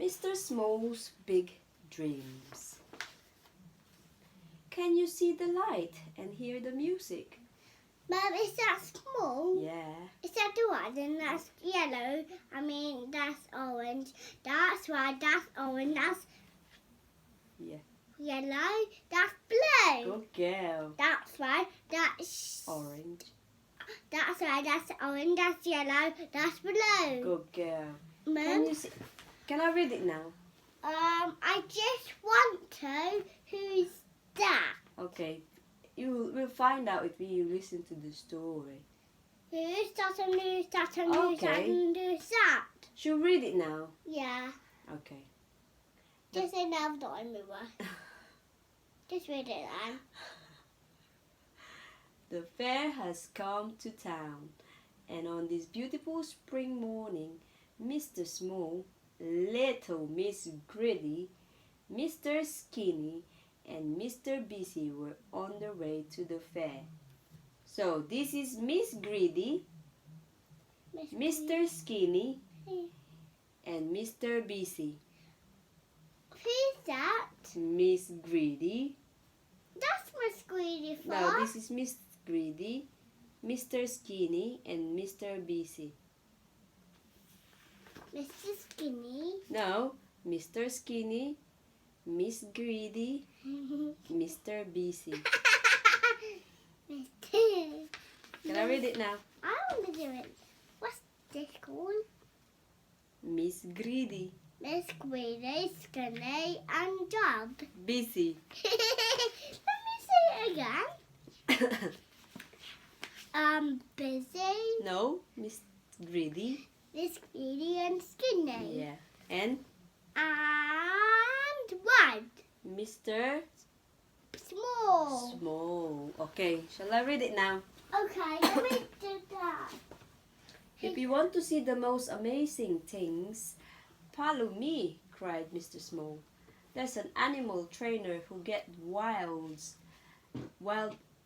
Mr. Small's Big Dreams. Can you see the light and hear the music? Mum, is that small? Yeah. Is that the one? And that's yellow. I mean, that's orange. That's red. That's orange. That's yellow. That's blue. Good girl. That's red. That's Orange. That's red. That's orange. That's yellow. That's blue. Good girl. Can Mum, you see? Can I read it now? I just want to. Who's that? Okay. We'll find out if you listen to the story. Who's that and who's that and who's that Okay. and who's that? She'll read it now. Yeah. Okay. Just say now, don't move. Just read it then. The fair has come to town, and on this beautiful spring morning, Mr. Small, little Miss Greedy, Mr. Skinny, and Mr. Busy were on their way to the fair. So this is Miss Greedy, Mr. Skinny, and Mr. Busy. Who's that? Miss Greedy. That's Miss Greedy for. No, this is Miss Greedy, Mr. Skinny, and Mr. Busy. Mr. Skinny. No, Mr. Skinny, Miss Greedy, Mr. Busy. Can I read it now? I want to do it. What's this called? Miss Greedy, Miss Greedy, Skinny, and Job. Busy. Let me say it again. Busy, No, Miss Greedy. Miss Greedy, and Skinny. Yeah. And What? Mr. Small. Small. Okay, shall I read it now? Okay, let me do that. If you want to see the most amazing things, follow me, cried Mr. Small. There's an animal trainer who gets wild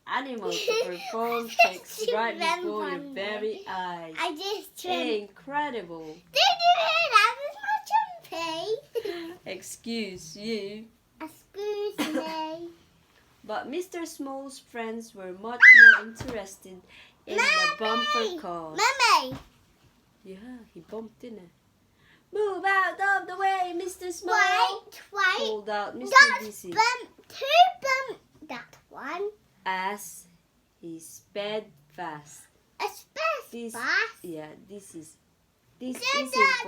animals to perform tricks right before your very eyes. I just trimmed. Incredible. Did you hear that? It's my chumpy. Excuse you. Excuse me. But Mr. Small's friends were much more interested in the bumper cars. Mummy. Yeah, he bumped in it. Move out of the way, Mr. Small. Wait. Called out Mr. That's Busy who bumped that one? as he sped fast. A space fast. Yeah, this Did isn't that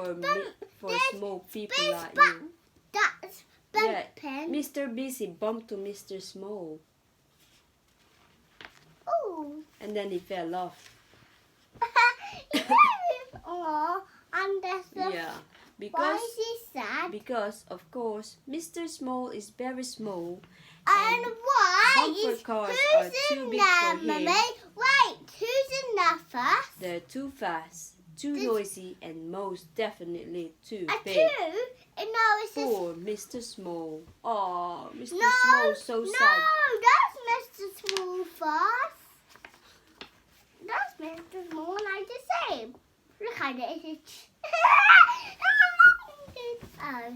for this small people space like ba- you. That's Yeah, bumping. Mr. Busy bumped to Mr. Small, Oh. and then he fell off. Oh, and that's the. Yeah, Why is he sad? because of course Mr. Small is very small. And why bumper is cars who's are too in big there, for him. Mummy? Wait, who's in there first? They're too fast, too This- noisy, and most definitely too A big. two? No, it's a Poor Mr. Small. Oh, Mr. No, Small's so no, sad. that's Mr. Small first. That's Mr. Small, like the same. Look at it. Oh.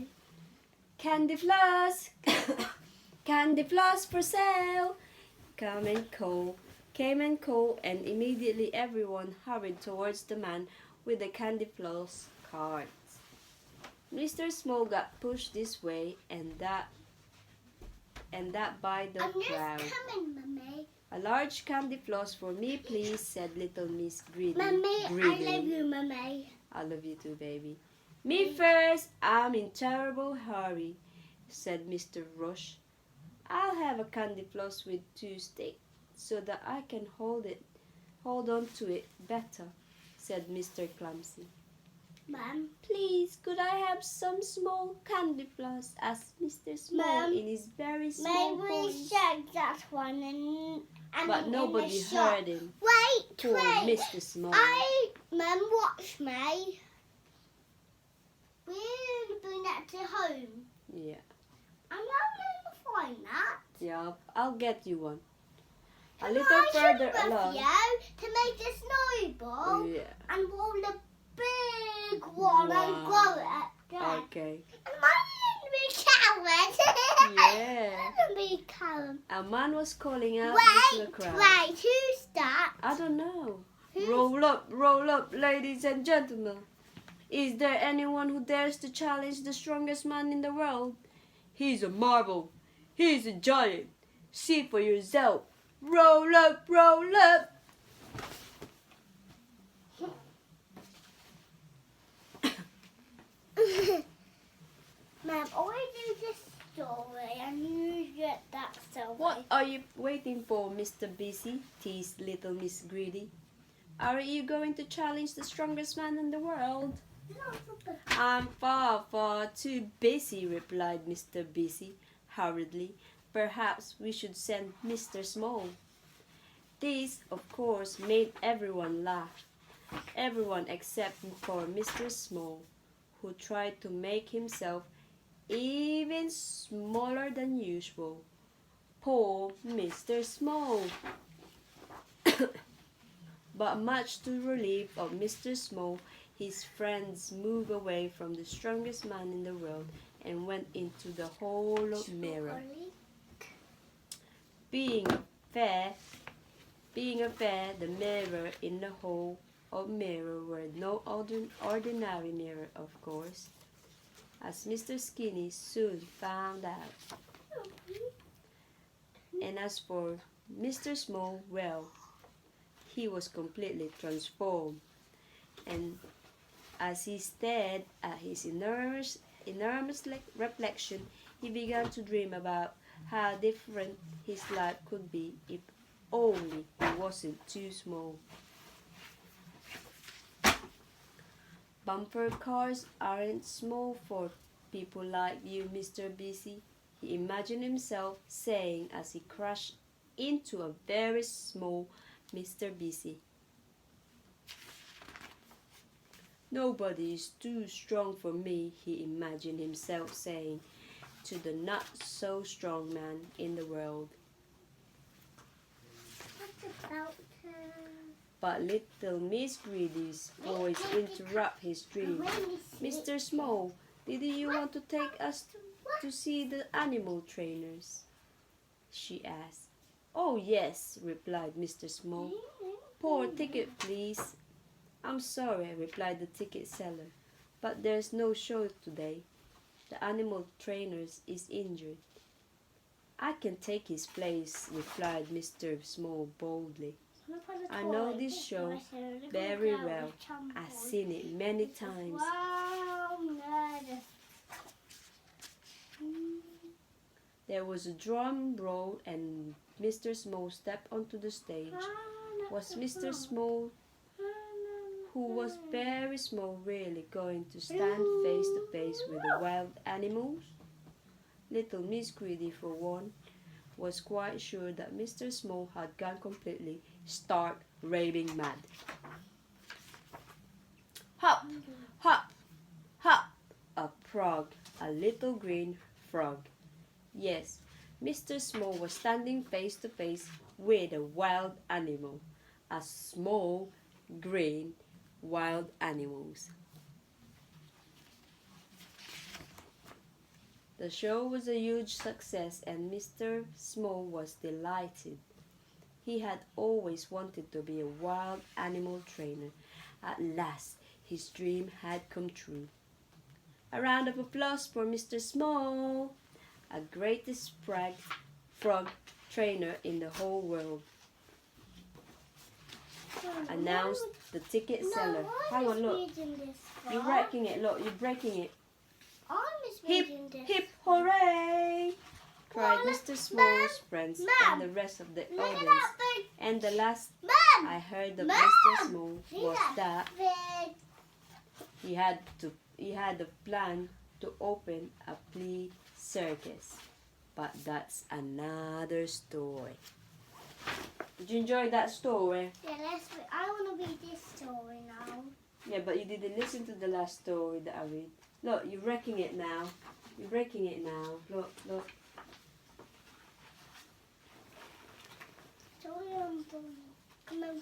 Candy floss, candy floss for sale. Came and call, and immediately everyone hurried towards the man with the candy floss cart. Mr. Small got pushed this way and that by the I'm crowd. just coming, Mummy. A large candy floss for me, please, said little Miss Greedy. Mummy, I Greedy. love you, Mummy. I love you too, baby. Me first, I'm in terrible hurry, said Mr. Rush. I'll have a candy floss with 2 sticks so that I can hold on to it better, said Mr. Clumsy. Mum, Please, could I have some small candy floss? asked Mr. Small Ma'am, in his very small maybe voice. check that one and But in nobody the shop. heard him. Wait, Poor wait. Mr. Small. Mum, watch me. We're going to bring that to home. Yeah, I'm not going to find that. yeah, I'll get you one. A Can little I further share with along. you to make a snowball Yeah. and roll a big one and Wow. grow it Yeah. Okay. And mine didn't be coward. Yeah. Didn't be coward. A man was calling out into the crowd. Wait, who's that? I don't know. Who's- Roll up, ladies and gentlemen. Is there anyone who dares to challenge the strongest man in the world? He's a marvel. He's a giant. See for yourself. Roll up, roll up. Ma'am, I do this story and you get that story. What are you waiting for, Mr. Busy? Teased little Miss Greedy. Are you going to challenge the strongest man in the world? I'm far, far too busy, replied Mr. Busy hurriedly. Perhaps we should send Mr. Small. This, of course, made everyone laugh. Everyone except for Mr. Small, who tried to make himself even smaller than usual. Poor Mr. Small! But much to the relief of Mr. Small, his friends moved away from the strongest man in the world and went into the hollow mirror. Being a fair, the mirror in the hole of mirror were no ordinary mirror, of course, as Mr. Skinny soon found out. And as for Mr. Small, well, he was completely transformed, and as he stared at his enormous reflection, he began to dream about how different his life could be if only he wasn't too small. Bumper cars aren't small for people like you, Mr. Busy, he imagined himself saying as he crashed into a very small Mr. Busy. Nobody is too strong for me, he imagined himself saying to the not-so-strong man in the world. But little Miss Greedy's voice interrupted his dream. Mr. Small, did you want to take us to see the animal trainers? She asked. Oh yes, replied Mr. Small. Pour a ticket, please. I'm sorry, replied the ticket seller, but there's no show today. The animal trainer is injured. I can take his place, replied Mr. Small boldly. I know this show very well. I've seen it many times. There was a drum roll and Mr. Small stepped onto the stage. Was Mr. Small, who was very small, really going to stand face to face with the wild animals? Little Miss Greedy, for one, was quite sure that Mr. Small had gone completely stark raving mad. Hop, hop, hop! A frog, a little green frog. Yes, Mr. Small was standing face to face with a wild animal, a small, green, wild animals. The show was a huge success and Mr. Small was delighted. He had always wanted to be a wild animal trainer. At last, his dream had come true. A round of applause for Mr. Small, a greatest frog trainer in the whole world, announced the ticket seller. Hang on, look. You're wrecking it, look, you're breaking it. Hip, hip, hooray! Cried Mr. Small's friends and the rest of the audience. And the last I heard of Mr. Small was that he had a plan to open a flea circus. But that's another story. Did you enjoy that story? Yeah, I want to read this story now. Yeah, but you didn't listen to the last story that I read. Look, you're wrecking it now. You're breaking it now. Look, look.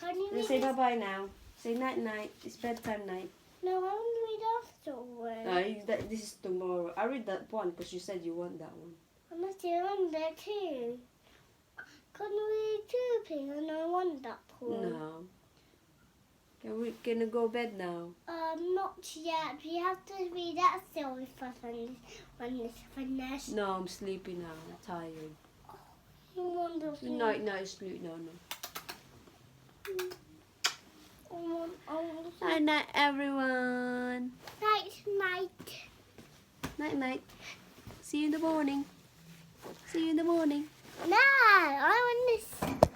Can you read Say this? bye-bye now. Say night-night. It's bedtime night. No, I want to read our story. No, this is tomorrow. I read that one because you said you want that one. I'm still on there too. Can we do please? And I want that one. No. Can we go bed now? Not yet. We have to read that story first when it's finished. No, I'm sleepy now. I'm tired. Wonderful. Night, sleep. No. Oh, Night, everyone. night. Night. See you in the morning. No, I want this.